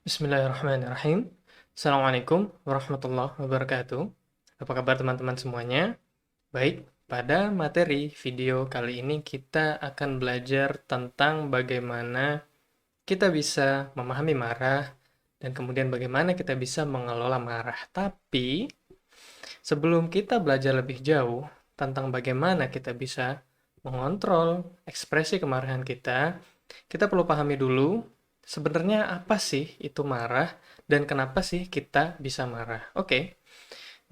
Bismillahirrahmanirrahim. Assalamualaikum warahmatullahi wabarakatuh. Apa kabar teman-teman semuanya? Baik, pada materi video kali ini kita akan belajar tentang bagaimana kita bisa memahami marah dan kemudian bagaimana kita bisa mengelola marah. Tapi sebelum kita belajar lebih jauh tentang bagaimana kita bisa mengontrol ekspresi kemarahan kita perlu pahami dulu sebenarnya apa sih itu marah dan kenapa sih kita bisa marah. Oke,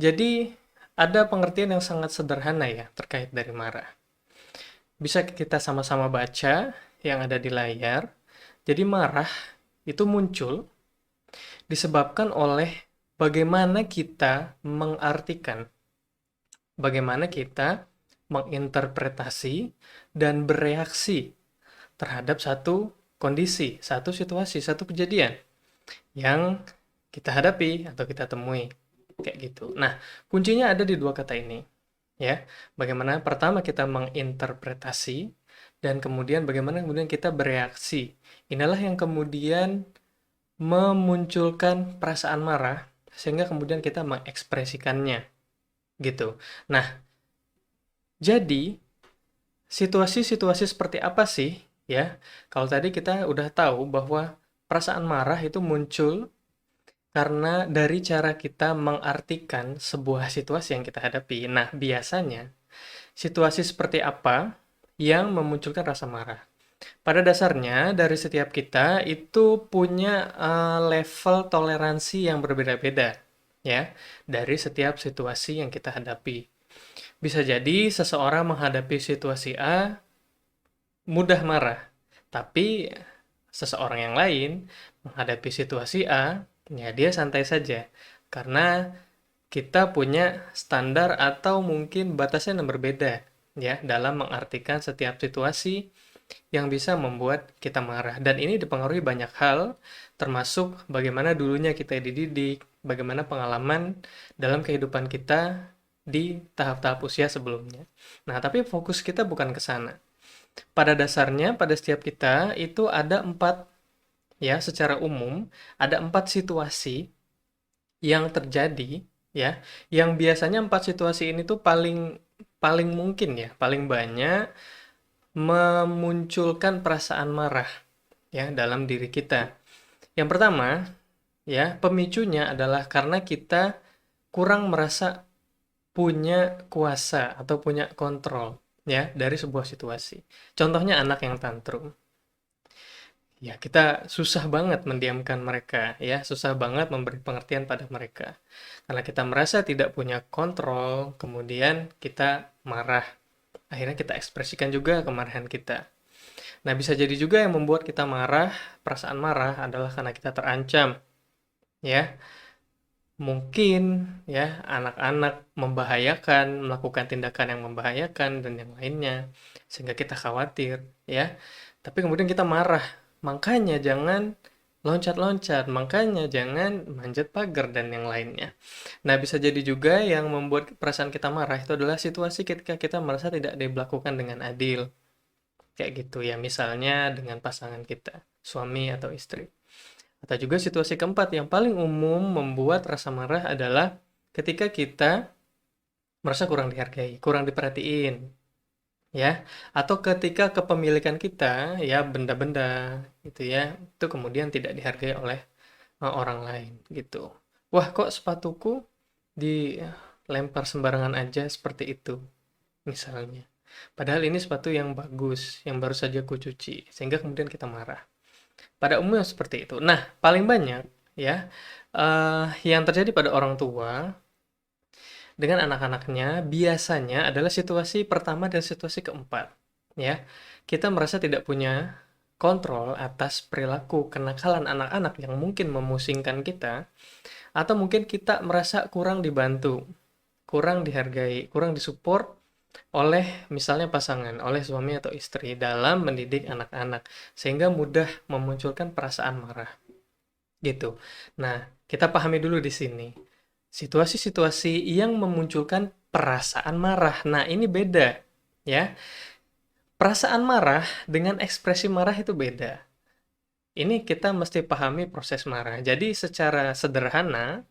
jadi ada pengertian yang sangat sederhana ya terkait dari marah. Bisa kita sama-sama baca yang ada di layar. Jadi marah itu muncul disebabkan oleh bagaimana kita mengartikan, bagaimana kita menginterpretasi dan bereaksi terhadap satu kondisi, satu situasi, satu kejadian yang kita hadapi atau kita temui. Kayak gitu. Nah, kuncinya ada di dua kata ini. Ya, bagaimana pertama kita menginterpretasi dan kemudian bagaimana kemudian kita bereaksi. Inilah yang kemudian memunculkan perasaan marah sehingga kemudian kita mengekspresikannya gitu. Nah, jadi situasi-situasi seperti apa sih ya? Kalau tadi kita udah tahu bahwa perasaan marah itu muncul karena dari cara kita mengartikan sebuah situasi yang kita hadapi. Nah, biasanya situasi seperti apa yang memunculkan rasa marah? Pada dasarnya dari setiap kita itu punya level toleransi yang berbeda-beda ya dari setiap situasi yang kita hadapi. Bisa jadi seseorang menghadapi situasi A mudah marah, tapi seseorang yang lain menghadapi situasi A, ya dia santai saja. Karena kita punya standar atau mungkin batasan yang berbeda ya dalam mengartikan setiap situasi yang bisa membuat kita marah. Dan ini dipengaruhi banyak hal, termasuk bagaimana dulunya kita dididik, bagaimana pengalaman dalam kehidupan kita di tahap-tahap usia sebelumnya. Nah, tapi fokus kita bukan ke sana. Pada dasarnya, pada setiap kita itu ada empat, ya, secara umum, ada empat situasi yang terjadi, ya, yang biasanya empat situasi ini tuh paling paling mungkin ya, paling banyak memunculkan perasaan marah, ya, dalam diri kita. Yang pertama, ya, pemicunya adalah karena kita kurang merasa punya kuasa atau punya kontrol, ya, dari sebuah situasi. Contohnya anak yang tantrum. Ya, kita susah banget mendiamkan mereka, ya, susah banget memberi pengertian pada mereka. Karena kita merasa tidak punya kontrol, kemudian kita marah. Akhirnya kita ekspresikan juga kemarahan kita. Nah, bisa jadi juga yang membuat kita marah, perasaan marah adalah karena kita terancam, ya. Mungkin ya anak-anak membahayakan, melakukan tindakan yang membahayakan dan yang lainnya sehingga kita khawatir, ya. Tapi kemudian kita marah. Makanya jangan loncat-loncat, makanya jangan manjat pagar dan yang lainnya. Nah, bisa jadi juga yang membuat perasaan kita marah itu adalah situasi ketika kita merasa tidak diberlakukan dengan adil. Kayak gitu ya, misalnya dengan pasangan kita, suami atau istri. Atau juga situasi keempat yang paling umum membuat rasa marah adalah ketika kita merasa kurang dihargai, kurang diperhatiin, ya. Atau ketika kepemilikan kita, ya benda-benda gitu ya, itu kemudian tidak dihargai oleh orang lain gitu. Wah, kok sepatuku dilempar sembarangan aja seperti itu, misalnya. Padahal ini sepatu yang bagus, yang baru saja kucuci, sehingga kemudian kita marah. Pada umumnya seperti itu. Nah, paling banyak ya yang terjadi pada orang tua dengan anak-anaknya biasanya adalah situasi pertama dan situasi keempat, ya. Kita merasa tidak punya kontrol atas perilaku kenakalan anak-anak yang mungkin memusingkan kita, atau mungkin kita merasa kurang dibantu, kurang dihargai, kurang disupport oleh misalnya pasangan, oleh suami atau istri dalam mendidik anak-anak, sehingga mudah memunculkan perasaan marah, gitu. Nah, kita pahami dulu di sini. Situasi-situasi yang memunculkan perasaan marah. Nah, ini beda, ya. Perasaan marah dengan ekspresi marah itu beda. Ini kita mesti pahami proses marah. Jadi secara sederhana,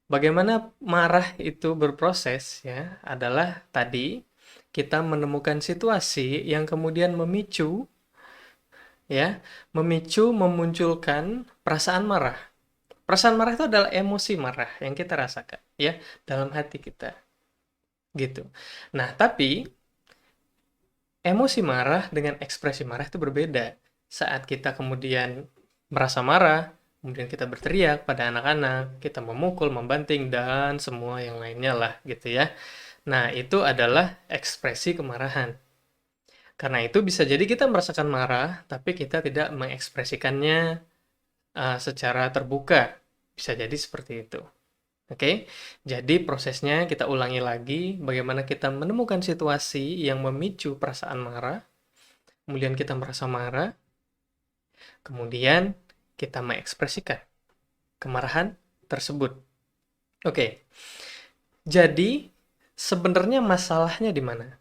bagaimana marah itu berproses ya adalah tadi kita menemukan situasi yang kemudian memicu ya, memicu memunculkan perasaan marah. Perasaan marah itu adalah emosi marah yang kita rasakan ya dalam hati kita gitu. Nah, tapi emosi marah dengan ekspresi marah itu berbeda. Saat kita kemudian merasa marah, kemudian kita berteriak pada anak-anak, kita memukul, membanting, dan semua yang lainnya lah gitu ya. Nah, itu adalah ekspresi kemarahan. Karena itu bisa jadi kita merasakan marah, tapi kita tidak mengekspresikannya secara terbuka. Bisa jadi seperti itu. Oke, jadi prosesnya kita ulangi lagi bagaimana kita menemukan situasi yang memicu perasaan marah, kemudian kita merasa marah, kemudian kita mengekspresikan kemarahan tersebut. Oke, jadi sebenarnya masalahnya di mana?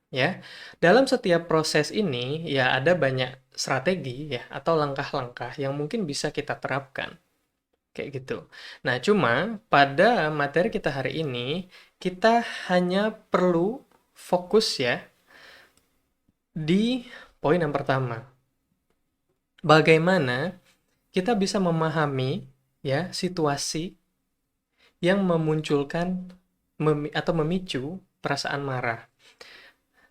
Ya, dalam setiap proses ini ya ada banyak strategi ya atau langkah-langkah yang mungkin bisa kita terapkan. Kayak gitu. Nah, cuma pada materi kita hari ini, kita hanya perlu fokus ya di poin yang pertama. Bagaimana kita bisa memahami ya situasi yang memunculkan atau memicu perasaan marah.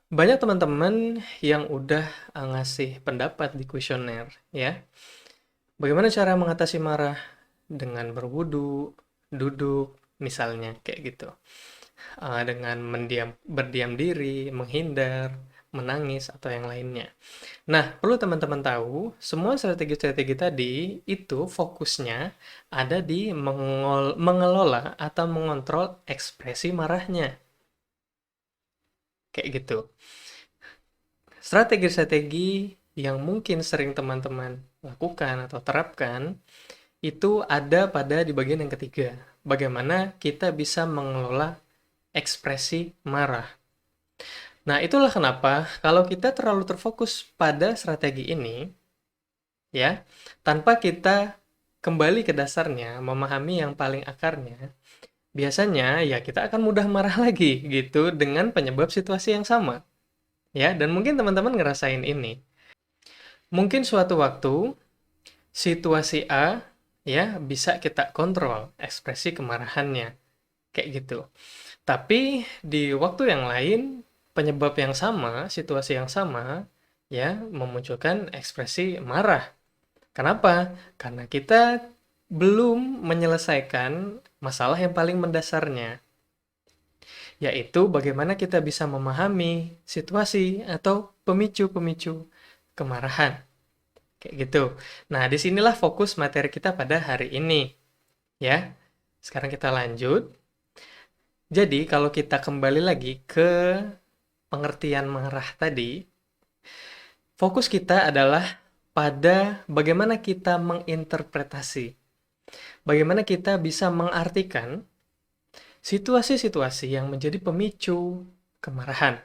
Banyak teman-teman yang udah ngasih pendapat di kuesioner ya. Bagaimana cara mengatasi marah? Dengan berwudu, duduk, misalnya kayak gitu. Dengan berdiam diri, menghindar, menangis, atau yang lainnya. Nah, perlu teman-teman tahu, semua strategi-strategi tadi itu fokusnya ada di mengelola atau mengontrol ekspresi marahnya. Kayak gitu. Strategi-strategi yang mungkin sering teman-teman lakukan atau terapkan itu ada pada di bagian yang ketiga. Bagaimana kita bisa mengelola ekspresi marah. Nah, itulah kenapa kalau kita terlalu terfokus pada strategi ini, ya, tanpa kita kembali ke dasarnya, memahami yang paling akarnya, biasanya ya kita akan mudah marah lagi gitu dengan penyebab situasi yang sama. Ya, dan mungkin teman-teman ngerasain ini. Mungkin suatu waktu situasi A ya bisa kita kontrol ekspresi kemarahannya kayak gitu. Tapi di waktu yang lain penyebab yang sama, situasi yang sama ya memunculkan ekspresi marah. Kenapa? Karena kita belum menyelesaikan masalah yang paling mendasarnya, yaitu bagaimana kita bisa memahami situasi atau pemicu-pemicu kemarahan. Kayak gitu. Nah, disinilah fokus materi kita pada hari ini. Ya, sekarang kita lanjut. Jadi, kalau kita kembali lagi ke pengertian marah tadi, fokus kita adalah pada bagaimana kita menginterpretasi. Bagaimana kita bisa mengartikan situasi-situasi yang menjadi pemicu kemarahan.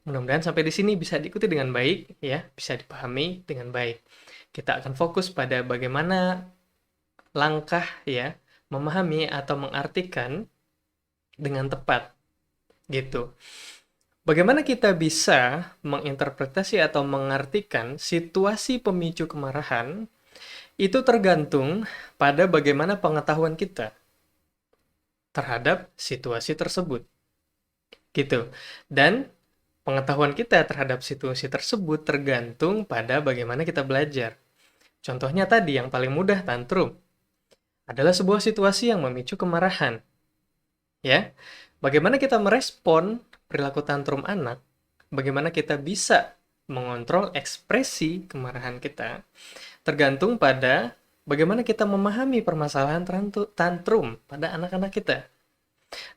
Mudah-mudahan sampai di sini bisa diikuti dengan baik, ya, bisa dipahami dengan baik. Kita akan fokus pada bagaimana langkah ya memahami atau mengartikan dengan tepat, gitu. Bagaimana kita bisa menginterpretasi atau mengartikan situasi pemicu kemarahan itu tergantung pada bagaimana pengetahuan kita terhadap situasi tersebut, gitu. Dan pengetahuan kita terhadap situasi tersebut tergantung pada bagaimana kita belajar. Contohnya tadi yang paling mudah tantrum adalah sebuah situasi yang memicu kemarahan. Ya. Bagaimana kita merespon perilaku tantrum anak? Bagaimana kita bisa mengontrol ekspresi kemarahan kita? Tergantung pada bagaimana kita memahami permasalahan tantrum pada anak-anak kita.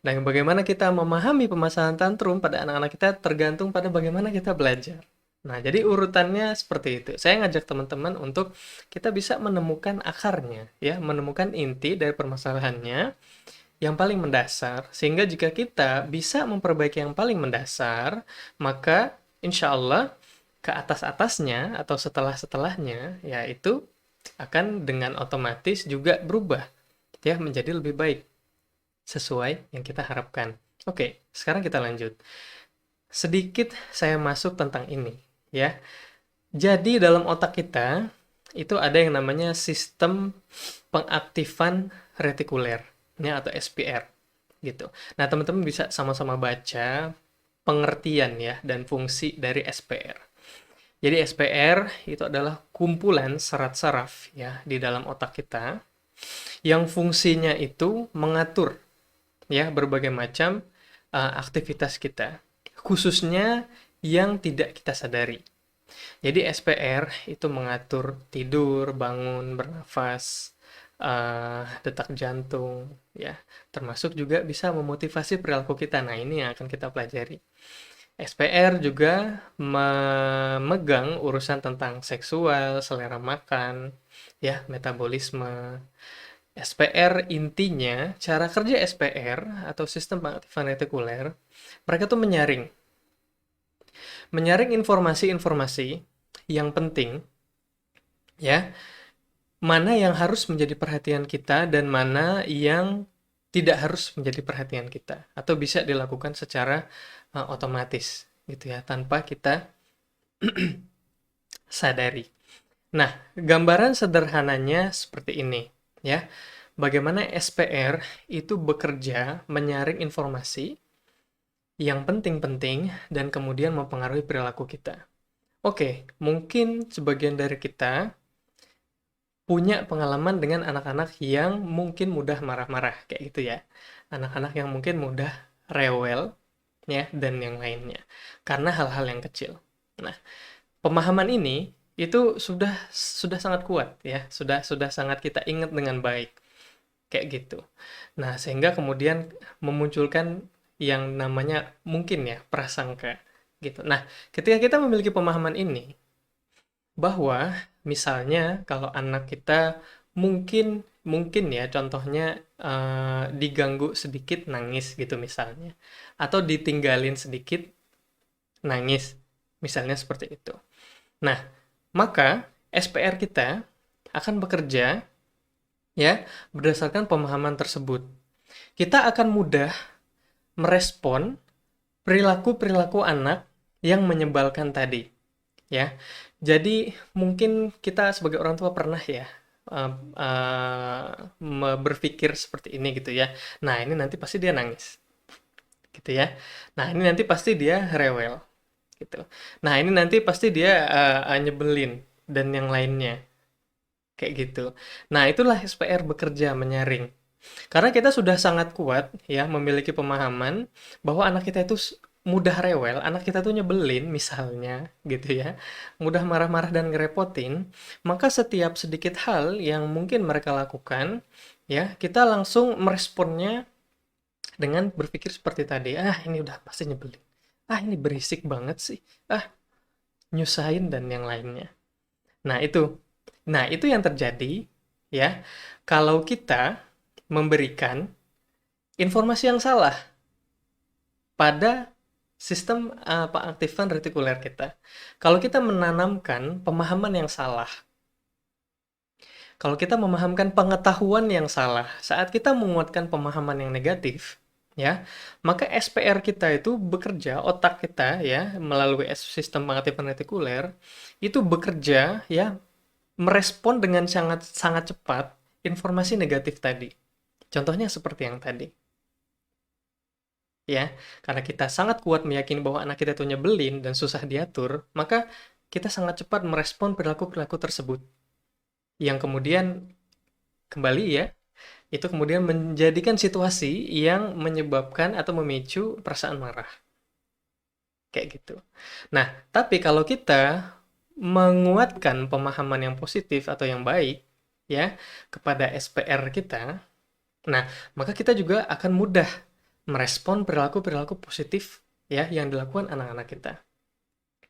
Dan bagaimana kita memahami permasalahan tantrum pada anak-anak kita tergantung pada bagaimana kita belajar. Nah, jadi urutannya seperti itu. Saya ngajak teman-teman untuk kita bisa menemukan akarnya, ya, menemukan inti dari permasalahannya yang paling mendasar, sehingga jika kita bisa memperbaiki yang paling mendasar, maka insya Allah ke atas-atasnya atau setelah-setelahnya, ya itu akan dengan otomatis juga berubah, ya menjadi lebih baik sesuai yang kita harapkan. Oke, sekarang kita lanjut. Sedikit saya masuk tentang ini, ya. Jadi dalam otak kita itu ada yang namanya sistem pengaktifan retikuler, ya, atau SPR gitu. Nah, teman-teman bisa sama-sama baca pengertian ya dan fungsi dari SPR. Jadi SPR itu adalah kumpulan serat saraf ya di dalam otak kita yang fungsinya itu mengatur ya berbagai macam aktivitas kita, khususnya yang tidak kita sadari. Jadi SPR itu mengatur tidur, bangun, bernafas, detak jantung, ya, termasuk juga bisa memotivasi perilaku kita. Nah, ini yang akan kita pelajari. SPR juga memegang urusan tentang seksual, selera makan, ya, metabolisme. SPR intinya, cara kerja SPR atau sistem pengaktifan retikuler, mereka tuh menyaring. Menyaring informasi-informasi yang penting, ya, mana yang harus menjadi perhatian kita dan mana yang tidak harus menjadi perhatian kita atau bisa dilakukan secara otomatis gitu ya tanpa kita sadari. Nah, gambaran sederhananya seperti ini ya. Bagaimana SPR itu bekerja menyaring informasi yang penting-penting dan kemudian mempengaruhi perilaku kita. Oke, mungkin sebagian dari kita punya pengalaman dengan anak-anak yang mungkin mudah marah-marah kayak gitu ya. Anak-anak yang mungkin mudah rewel ya dan yang lainnya karena hal-hal yang kecil. Nah, pemahaman ini itu sudah sangat kuat ya, sudah sangat kita ingat dengan baik kayak gitu. Nah, sehingga kemudian memunculkan yang namanya mungkin ya prasangka gitu. Nah, ketika kita memiliki pemahaman ini bahwa misalnya kalau anak kita mungkin mungkin ya contohnya diganggu sedikit nangis gitu misalnya atau ditinggalin sedikit nangis misalnya seperti itu. Nah, maka SPR kita akan bekerja ya berdasarkan pemahaman tersebut. Kita akan mudah merespon perilaku-perilaku anak yang menyebalkan tadi ya. Jadi mungkin kita sebagai orang tua pernah ya berpikir seperti ini gitu ya. Nah, ini nanti pasti dia nangis gitu ya. Nah, ini nanti pasti dia rewel gitu. Nah, ini nanti pasti dia nyebelin dan yang lainnya kayak gitu. Nah, itulah SPR bekerja menyaring. Karena kita sudah sangat kuat ya memiliki pemahaman bahwa anak kita itu mudah rewel, anak kita tuh nyebelin misalnya gitu ya, mudah marah-marah dan ngerepotin, maka setiap sedikit hal yang mungkin mereka lakukan ya, kita langsung meresponnya dengan berpikir seperti tadi, ah ini udah pasti nyebelin. Ah ini berisik banget sih. Ah nyusahin dan yang lainnya. Nah, itu. Nah, itu yang terjadi ya kalau kita memberikan informasi yang salah pada sistem pengaktifan retikuler kita. Kalau kita menanamkan pemahaman yang salah, kalau kita memahamkan pengetahuan yang salah, saat kita menguatkan pemahaman yang negatif, ya, maka SPR kita itu bekerja, otak kita ya, melalui sistem pengaktifan retikuler, itu bekerja ya, merespon dengan sangat sangat cepat informasi negatif tadi. Contohnya seperti yang tadi. Ya, karena kita sangat kuat meyakini bahwa anak kita itu nyebelin dan susah diatur, maka kita sangat cepat merespon perilaku-perilaku tersebut. Yang kemudian kembali ya, itu kemudian menjadikan situasi yang menyebabkan atau memicu perasaan marah. Kayak gitu. Nah, tapi kalau kita menguatkan pemahaman yang positif atau yang baik ya kepada SPR kita, nah, maka kita juga akan mudah merespon perilaku-perilaku positif ya yang dilakukan anak-anak kita.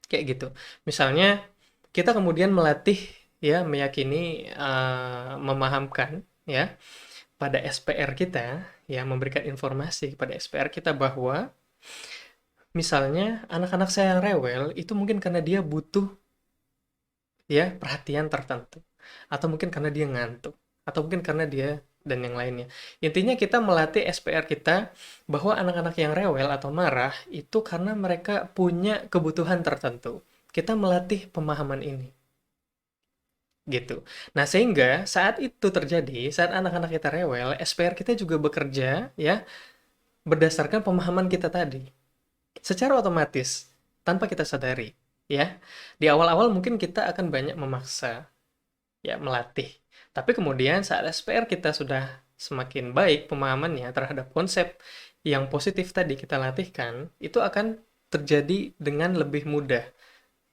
Kayak gitu. Misalnya kita kemudian melatih ya meyakini memahamkan ya pada SPR kita ya memberikan informasi kepada SPR kita bahwa Misalnya anak-anak saya yang rewel itu mungkin karena dia butuh ya perhatian tertentu, atau mungkin karena dia ngantuk, atau mungkin karena dia dan yang lainnya. Intinya kita melatih SPR kita bahwa anak-anak yang rewel atau marah itu karena mereka punya kebutuhan tertentu. Kita melatih pemahaman ini, gitu. Nah, sehingga saat itu terjadi, saat anak-anak kita rewel, SPR kita juga bekerja ya berdasarkan pemahaman kita tadi. Secara otomatis, tanpa kita sadari, ya. Di awal-awal mungkin kita akan banyak memaksa, ya, melatih. Tapi kemudian saat SPR kita sudah semakin baik pemahamannya terhadap konsep yang positif tadi kita latihkan, itu akan terjadi dengan lebih mudah,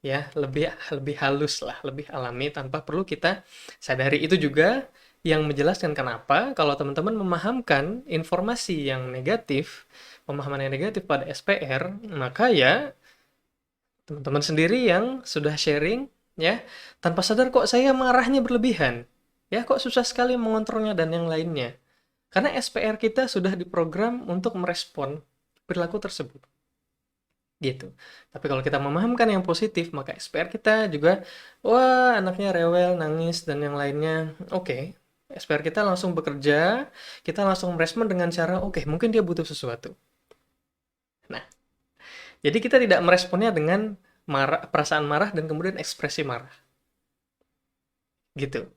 ya, lebih lebih halus lah, lebih alami tanpa perlu kita sadari. Itu juga yang menjelaskan kenapa kalau teman-teman memahamkan informasi yang negatif, pemahaman yang negatif pada SPR, maka ya teman-teman sendiri yang sudah sharing ya, tanpa sadar kok saya marahnya berlebihan. Ya, kok susah sekali mengontrolnya dan yang lainnya. Karena SPR kita sudah diprogram untuk merespon perilaku tersebut. Gitu. Tapi kalau kita memahamkan yang positif, maka SPR kita juga, wah anaknya rewel, nangis, dan yang lainnya. Oke, SPR kita langsung bekerja, kita langsung merespon dengan cara, oke, mungkin dia butuh sesuatu. Nah, jadi kita tidak meresponnya dengan marah, perasaan marah dan kemudian ekspresi marah. Gitu.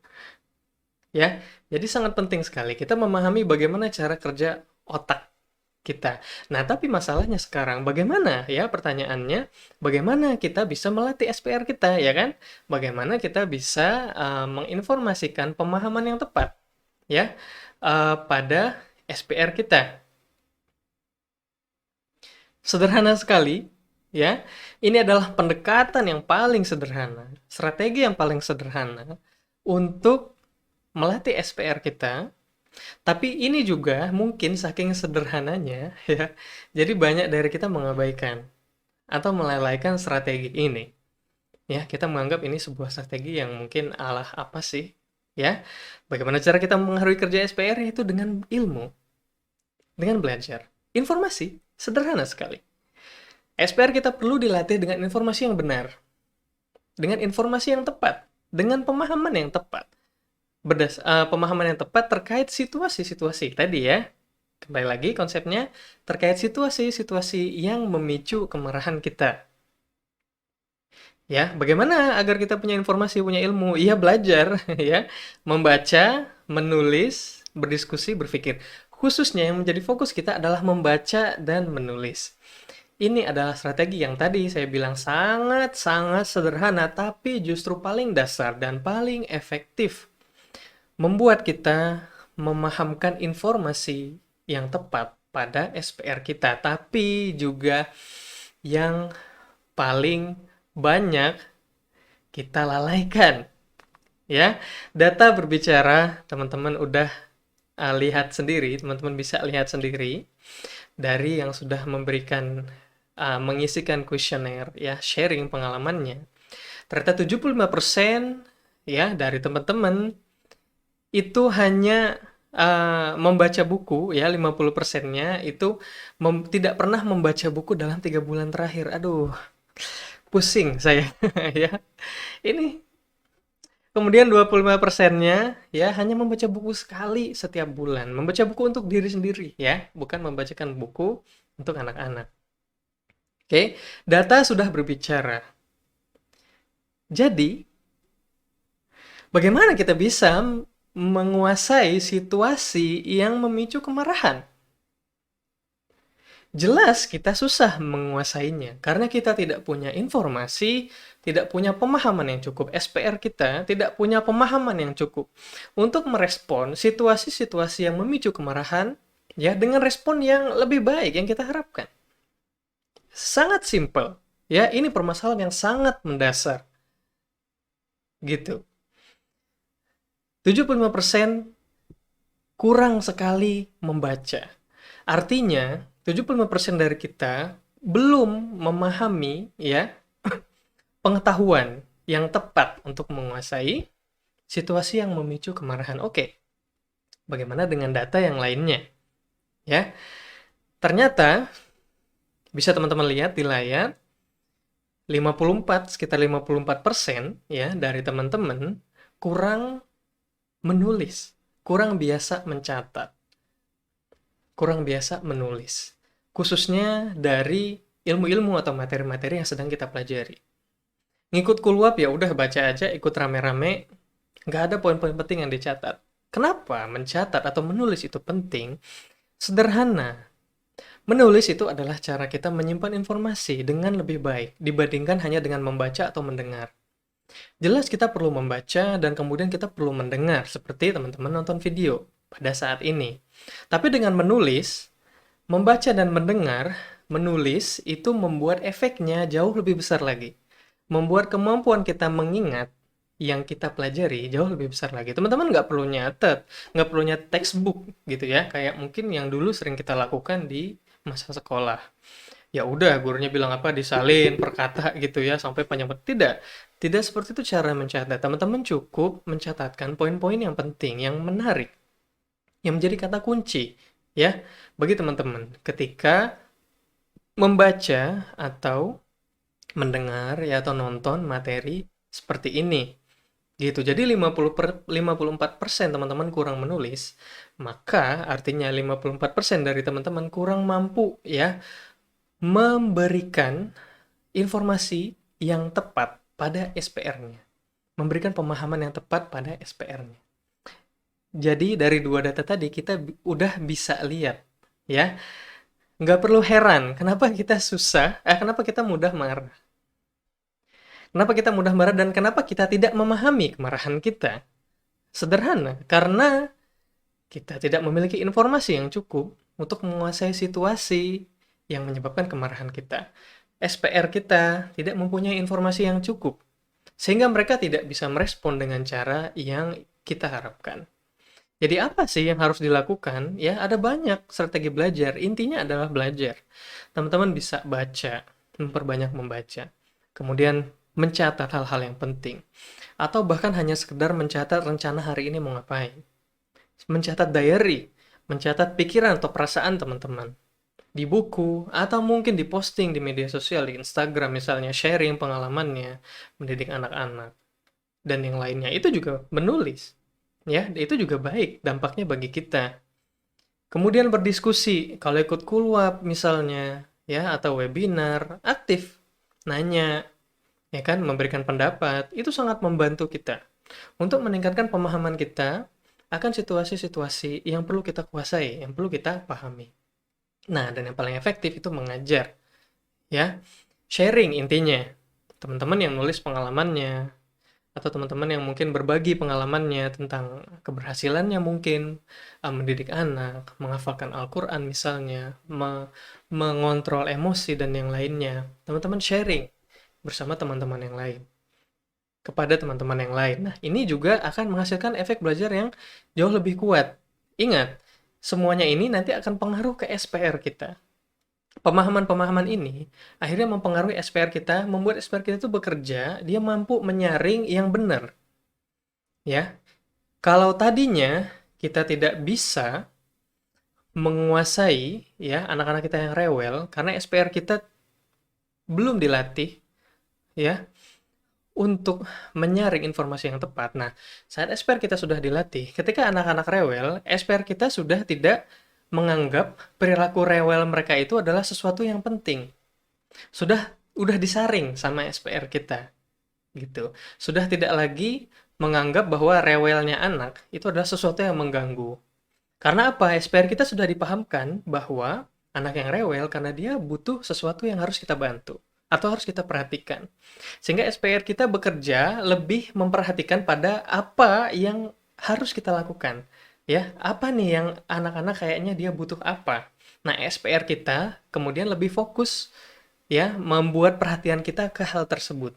Ya, jadi sangat penting sekali kita memahami bagaimana cara kerja otak kita. Nah, tapi masalahnya sekarang bagaimana ya pertanyaannya, bagaimana kita bisa melatih SPR kita ya kan? Bagaimana kita bisa menginformasikan pemahaman yang tepat ya pada SPR kita. Sederhana sekali ya. Ini adalah pendekatan yang paling sederhana, strategi yang paling sederhana untuk melatih SPR kita. Tapi ini juga mungkin saking sederhananya ya, jadi banyak dari kita mengabaikan atau melalaikan strategi ini. Ya, kita menganggap ini sebuah strategi yang mungkin alah apa sih? Ya, bagaimana cara kita mengaruhi kerja SPR itu dengan ilmu, dengan belajar. Informasi, sederhana sekali. SPR kita perlu dilatih dengan informasi yang benar, dengan informasi yang tepat, dengan pemahaman yang tepat. Pemahaman yang tepat terkait situasi-situasi tadi ya. Kembali lagi konsepnya terkait situasi-situasi yang memicu kemarahan kita. Ya, bagaimana agar kita punya informasi, punya ilmu? Iya belajar ya, membaca, menulis, berdiskusi, berpikir. Khususnya yang menjadi fokus kita adalah membaca dan menulis. Ini adalah strategi yang tadi saya bilang sangat-sangat sederhana, tapi justru paling dasar dan paling efektif membuat kita memahamkan informasi yang tepat pada SPR kita, tapi juga yang paling banyak kita lalaikan. Ya, data berbicara, teman-teman udah lihat sendiri, teman-teman bisa lihat sendiri dari yang sudah memberikan mengisikan kuesioner ya, sharing pengalamannya. Ternyata 75% ya dari teman-teman itu hanya membaca buku ya 50%-nya itu tidak pernah membaca buku dalam 3 bulan terakhir. Aduh, pusing saya ya. Ini kemudian 25%-nya ya hanya membaca buku sekali setiap bulan. Membaca buku untuk diri sendiri ya, bukan membacakan buku untuk anak-anak. Oke, data sudah berbicara. Jadi, bagaimana kita bisa menguasai situasi yang memicu kemarahan? Jelas kita susah menguasainya karena kita tidak punya informasi, tidak punya pemahaman yang cukup. SPR kita tidak punya pemahaman yang cukup untuk merespon situasi-situasi yang memicu kemarahan ya dengan respon yang lebih baik yang kita harapkan. Sangat simpel. Ya, ini permasalahan yang sangat mendasar. Gitu. 75% kurang sekali membaca. Artinya, 75% dari kita belum memahami ya pengetahuan yang tepat untuk menguasai situasi yang memicu kemarahan. Oke. Bagaimana dengan data yang lainnya? Ya. Ternyata Bisa teman-teman lihat di layar, 54, sekitar 54% ya dari teman-teman kurang menulis, kurang biasa mencatat, kurang biasa menulis. Khususnya dari ilmu-ilmu atau materi-materi yang sedang kita pelajari. Ngikut Kulwap ya udah baca aja, ikut rame-rame, nggak ada poin-poin penting yang dicatat. Kenapa mencatat atau menulis itu penting? Sederhana. Menulis itu adalah cara kita menyimpan informasi dengan lebih baik dibandingkan hanya dengan membaca atau mendengar. Jelas kita perlu membaca dan kemudian kita perlu mendengar, seperti teman-teman nonton video pada saat ini. Tapi dengan menulis, membaca dan mendengar, menulis itu membuat efeknya jauh lebih besar lagi. Membuat kemampuan kita mengingat yang kita pelajari jauh lebih besar lagi. Teman-teman nggak perlu nyatet, nggak perlu nyatet textbook gitu ya, kayak mungkin yang dulu sering kita lakukan di masa sekolah. Ya udah, gurunya bilang apa, disalin per kata gitu ya, sampai panjang. Tidak, tidak seperti itu cara mencatat. Teman-teman cukup mencatatkan poin-poin yang penting, yang menarik, yang menjadi kata kunci ya bagi teman-teman ketika membaca atau mendengar ya atau nonton materi seperti ini. Gitu. Jadi 54% teman-teman kurang menulis, maka artinya 54% dari teman-teman kurang mampu ya memberikan informasi yang tepat pada SPR-nya. Memberikan pemahaman yang tepat pada SPR-nya. Jadi dari dua data tadi kita udah bisa lihat ya. Nggak perlu heran kenapa kita susah, kenapa kita mudah marah. Kenapa kita mudah marah dan kenapa kita tidak memahami kemarahan kita? Sederhana, karena kita tidak memiliki informasi yang cukup untuk menguasai situasi yang menyebabkan kemarahan kita. SPR kita tidak mempunyai informasi yang cukup, sehingga mereka tidak bisa merespon dengan cara yang kita harapkan. Jadi apa sih yang harus dilakukan? Ya, ada banyak strategi belajar. Intinya adalah belajar. Teman-teman bisa baca, memperbanyak membaca. Kemudian mencatat hal-hal yang penting. Atau bahkan hanya sekedar mencatat rencana hari ini mau ngapain. Mencatat diary, mencatat pikiran atau perasaan teman-teman. Di buku, atau mungkin di posting di media sosial, di Instagram misalnya, sharing pengalamannya, mendidik anak-anak, dan yang lainnya. Itu juga menulis. Ya, itu juga baik dampaknya bagi kita. Kemudian berdiskusi, kalau ikut kulwap misalnya, ya, atau webinar, aktif, nanya, ya kan, memberikan pendapat, itu sangat membantu kita untuk meningkatkan pemahaman kita akan situasi-situasi yang perlu kita kuasai, yang perlu kita pahami. Nah, dan yang paling efektif itu mengajar, ya, sharing intinya. Teman-teman yang nulis pengalamannya, atau teman-teman yang mungkin berbagi pengalamannya tentang keberhasilannya mungkin mendidik anak, menghafalkan Al-Quran misalnya, mengontrol emosi dan yang lainnya. Teman-teman sharing bersama teman-teman yang lain, kepada teman-teman yang lain. Nah, ini juga akan menghasilkan efek belajar yang jauh lebih kuat. Ingat, semuanya ini nanti akan pengaruh ke SPR kita. Pemahaman-pemahaman ini akhirnya mempengaruhi SPR kita, membuat SPR kita itu bekerja, dia mampu menyaring yang benar. Ya. Kalau tadinya kita tidak bisa menguasai ya anak-anak kita yang rewel karena SPR kita belum dilatih ya untuk menyaring informasi yang tepat. Nah, saat SPR kita sudah dilatih, ketika anak-anak rewel, SPR kita sudah tidak menganggap perilaku rewel mereka itu adalah sesuatu yang penting. Udah disaring sama SPR kita. Gitu. Sudah tidak lagi menganggap bahwa rewelnya anak itu adalah sesuatu yang mengganggu. Karena apa? SPR kita sudah dipahamkan bahwa anak yang rewel karena dia butuh sesuatu yang harus kita bantu atau harus kita perhatikan. Sehingga SPR kita bekerja lebih memperhatikan pada apa yang harus kita lakukan. Ya, apa nih yang anak-anak kayaknya dia butuh apa. Nah, SPR kita kemudian lebih fokus ya membuat perhatian kita ke hal tersebut.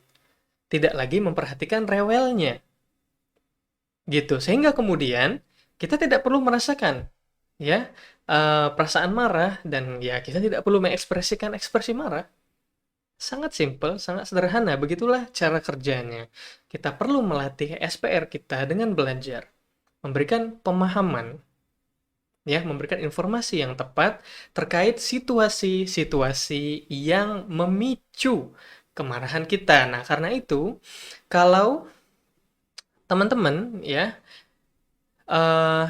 Tidak lagi memperhatikan rewelnya. Gitu. Sehingga kemudian kita tidak perlu merasakan ya perasaan marah dan ya kita tidak perlu mengekspresikan ekspresi marah. Sangat simpel, sangat sederhana. Begitulah cara kerjanya. Kita perlu melatih SPR kita dengan belajar. Memberikan pemahaman ya, memberikan informasi yang tepat terkait situasi-situasi yang memicu kemarahan kita. Nah, karena itu, kalau teman-teman ya eh,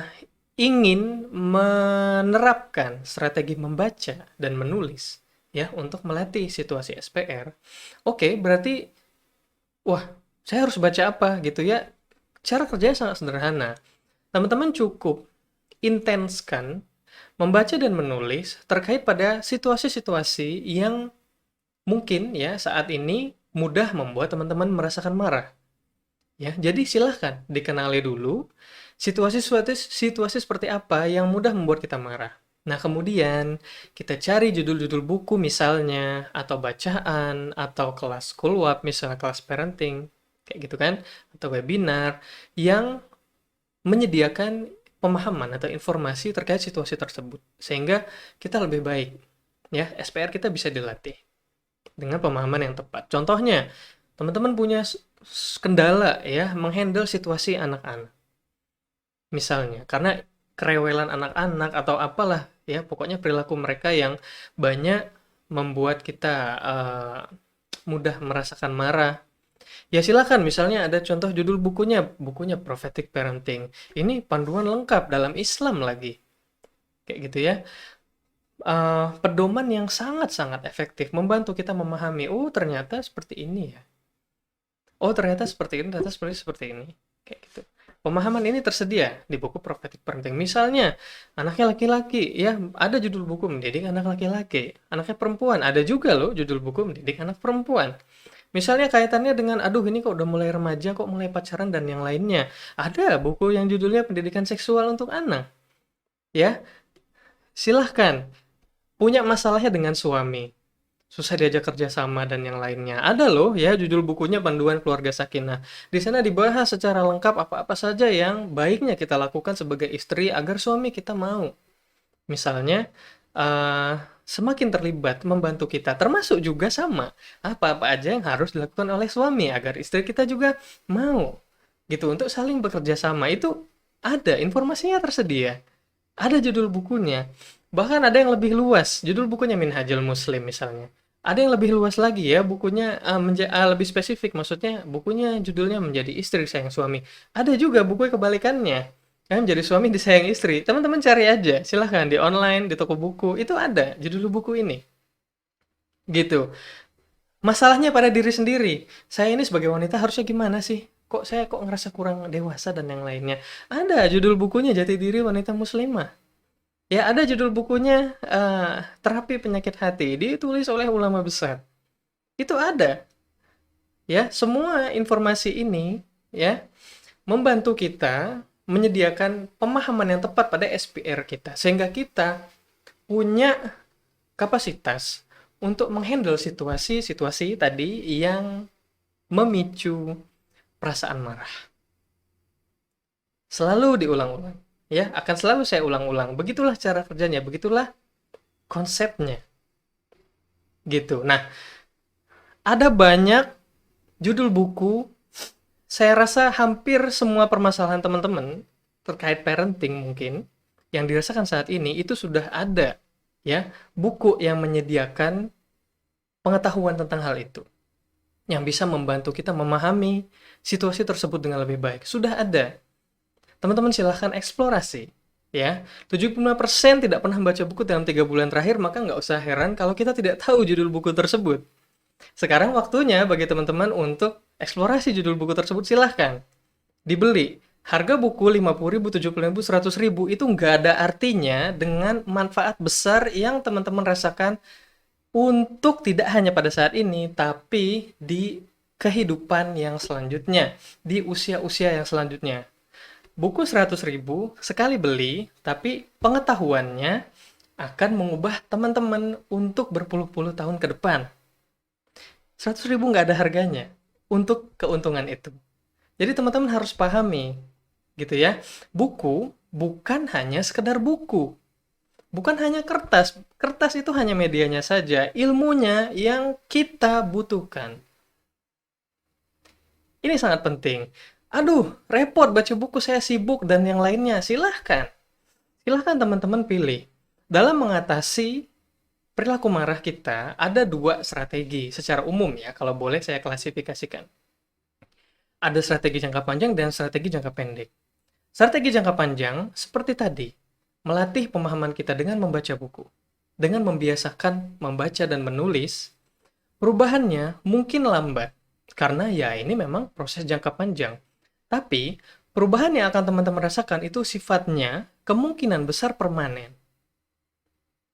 ingin menerapkan strategi membaca dan menulis ya untuk melatih situasi SPR, oke, berarti wah, saya harus baca apa gitu ya. Cara kerjanya sangat sederhana. Teman-teman cukup intenskan membaca dan menulis terkait pada situasi-situasi yang mungkin ya saat ini mudah membuat teman-teman merasakan marah. Ya, jadi silahkan dikenali dulu situasi seperti apa yang mudah membuat kita marah. Nah, kemudian kita cari judul-judul buku misalnya, atau bacaan, atau kelas Schoolwap, misalnya kelas parenting, kayak gitu kan, atau webinar, yang menyediakan pemahaman atau informasi terkait situasi tersebut. Sehingga kita lebih baik, ya, SPR kita bisa dilatih dengan pemahaman yang tepat. Contohnya, teman-teman punya kendala ya menghandle situasi anak-anak. Misalnya, karena kerewelan anak-anak atau apalah ya, pokoknya perilaku mereka yang banyak membuat kita mudah merasakan marah. Ya silakan, misalnya ada contoh judul bukunya Prophetic Parenting. Ini panduan lengkap dalam Islam lagi. Kayak gitu ya. Pedoman yang sangat-sangat efektif membantu kita memahami, oh ternyata seperti ini ya. Oh ternyata seperti ini, ternyata seperti ini. Kayak gitu. Pemahaman ini tersedia di buku Prophetic Parenting. Misalnya, anaknya laki-laki, ya ada judul buku mendidik anak laki-laki. Anaknya perempuan, ada juga loh judul buku mendidik anak perempuan. Misalnya kaitannya dengan, aduh ini kok udah mulai remaja, kok mulai pacaran dan yang lainnya. Ada buku yang judulnya pendidikan seksual untuk anak. Ya, silahkan. Punya masalahnya dengan suami, susah diajak kerja sama dan yang lainnya. Ada loh ya judul bukunya Panduan Keluarga Sakinah. Di sana dibahas secara lengkap apa-apa saja yang baiknya kita lakukan sebagai istri agar suami kita mau. Misalnya, semakin terlibat membantu kita, termasuk juga sama apa-apa aja yang harus dilakukan oleh suami agar istri kita juga mau. Gitu, untuk saling bekerja sama. Itu ada, informasinya tersedia. Ada judul bukunya. Bahkan ada yang lebih luas, judul bukunya Minhajul Muslim misalnya. Ada yang lebih luas lagi ya, bukunya lebih spesifik, maksudnya bukunya judulnya Menjadi Istri Sayang Suami. Ada juga buku kebalikannya, kan menjadi suami disayang istri. Teman-teman cari aja, silahkan di online, di toko buku, itu ada judul buku ini. Gitu. Masalahnya pada diri sendiri. Saya ini sebagai wanita harusnya gimana sih? Kok ngerasa kurang dewasa dan yang lainnya. Ada judul bukunya Jati Diri Wanita Muslimah. Ya, ada judul bukunya Terapi Penyakit Hati, ditulis oleh ulama besar. Itu ada. Ya, semua informasi ini ya membantu kita menyediakan pemahaman yang tepat pada SPR kita sehingga kita punya kapasitas untuk menghandle situasi-situasi tadi yang memicu perasaan marah. Selalu diulang-ulang. Ya, akan selalu saya ulang-ulang. Begitulah cara kerjanya, begitulah konsepnya. Gitu. Nah, ada banyak judul buku, saya rasa hampir semua permasalahan teman-teman terkait parenting mungkin yang dirasakan saat ini itu sudah ada ya, buku yang menyediakan pengetahuan tentang hal itu. Yang bisa membantu kita memahami situasi tersebut dengan lebih baik. Sudah ada. Teman-teman silahkan eksplorasi. Ya, 75% tidak pernah baca buku dalam 3 bulan terakhir, maka nggak usah heran kalau kita tidak tahu judul buku tersebut. Sekarang waktunya bagi teman-teman untuk eksplorasi judul buku tersebut, silahkan. Dibeli. Harga buku 50.000, 70.000, 100.000 itu nggak ada artinya dengan manfaat besar yang teman-teman rasakan untuk tidak hanya pada saat ini, tapi di kehidupan yang selanjutnya, di usia-usia yang selanjutnya. Buku 100.000 sekali beli, tapi pengetahuannya akan mengubah teman-teman untuk berpuluh-puluh tahun ke depan. 100.000 nggak ada harganya untuk keuntungan itu. Jadi teman-teman harus pahami, gitu ya. Buku bukan hanya sekedar buku. Bukan hanya kertas. Kertas itu hanya medianya saja. Ilmunya yang kita butuhkan. Ini sangat penting. Aduh, repot baca buku, saya sibuk dan yang lainnya. Silahkan. Silahkan teman-teman pilih. Dalam mengatasi perilaku marah kita, ada dua strategi secara umum ya, kalau boleh saya klasifikasikan. Ada strategi jangka panjang dan strategi jangka pendek. Strategi jangka panjang, seperti tadi, melatih pemahaman kita dengan membaca buku. Dengan membiasakan membaca dan menulis, perubahannya mungkin lambat, karena ya ini memang proses jangka panjang. Tapi, perubahan yang akan teman-teman rasakan itu sifatnya kemungkinan besar permanen.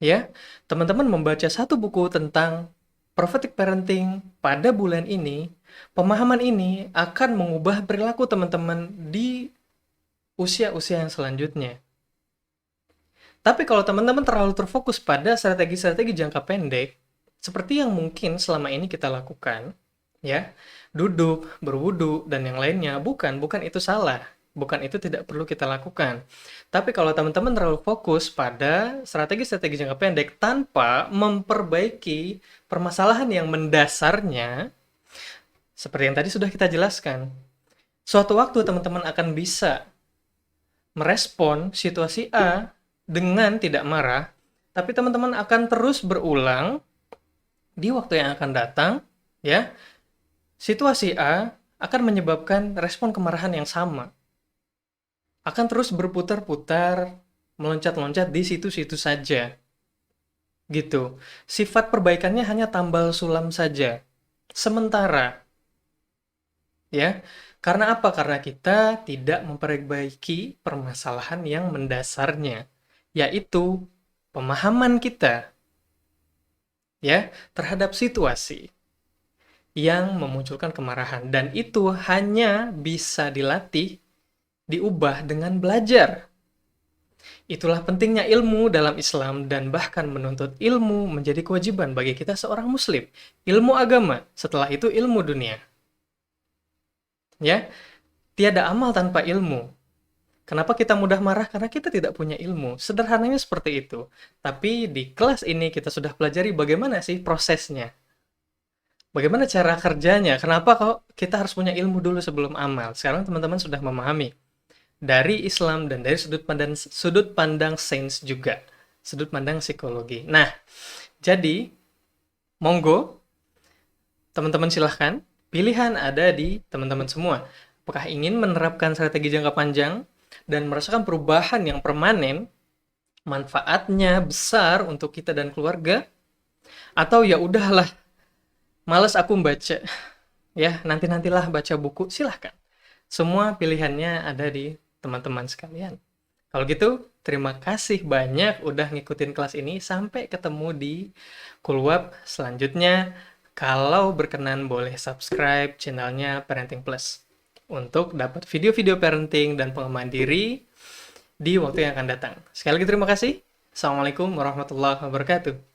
Ya, teman-teman membaca satu buku tentang prophetic parenting pada bulan ini, pemahaman ini akan mengubah perilaku teman-teman di usia-usia yang selanjutnya. Tapi kalau teman-teman terlalu terfokus pada strategi-strategi jangka pendek, seperti yang mungkin selama ini kita lakukan, ya, duduk, berwudu, dan yang lainnya, bukan itu salah. Bukan itu tidak perlu kita lakukan. Tapi kalau teman-teman terlalu fokus pada strategi-strategi jangka pendek tanpa memperbaiki permasalahan yang mendasarnya, seperti yang tadi sudah kita jelaskan, suatu waktu teman-teman akan bisa merespon situasi A dengan tidak marah, tapi teman-teman akan terus berulang di waktu yang akan datang, ya. Situasi A akan menyebabkan respon kemarahan yang sama. Akan terus berputar-putar, meloncat-loncat di situ-situ saja. Gitu. Sifat perbaikannya hanya tambal sulam saja. Sementara, ya. Karena apa? Karena kita tidak memperbaiki permasalahan yang mendasarnya, yaitu pemahaman kita, ya, terhadap situasi yang memunculkan kemarahan. Dan itu hanya bisa dilatih, diubah dengan belajar. Itulah pentingnya ilmu dalam Islam dan bahkan menuntut ilmu menjadi kewajiban bagi kita seorang muslim. Ilmu agama, setelah itu ilmu dunia. Ya, tiada amal tanpa ilmu. Kenapa kita mudah marah? Karena kita tidak punya ilmu. Sederhananya seperti itu. Tapi di kelas ini kita sudah pelajari bagaimana sih prosesnya. Bagaimana cara kerjanya? Kenapa kok kita harus punya ilmu dulu sebelum amal? Sekarang teman-teman sudah memahami dari Islam dan dari sudut pandang sains juga, sudut pandang psikologi. Nah, jadi monggo teman-teman silahkan, pilihan ada di teman-teman semua. Apakah ingin menerapkan strategi jangka panjang dan merasakan perubahan yang permanen, manfaatnya besar untuk kita dan keluarga, atau ya udahlah, males aku baca, ya nanti-nantilah baca buku, silahkan. Semua pilihannya ada di teman-teman sekalian. Kalau gitu, terima kasih banyak udah ngikutin kelas ini. Sampai ketemu di Kulwab selanjutnya. Kalau berkenan boleh subscribe channelnya Parenting Plus untuk dapat video-video parenting dan pengembangan diri di waktu yang akan datang. Sekali lagi terima kasih. Assalamualaikum warahmatullahi wabarakatuh.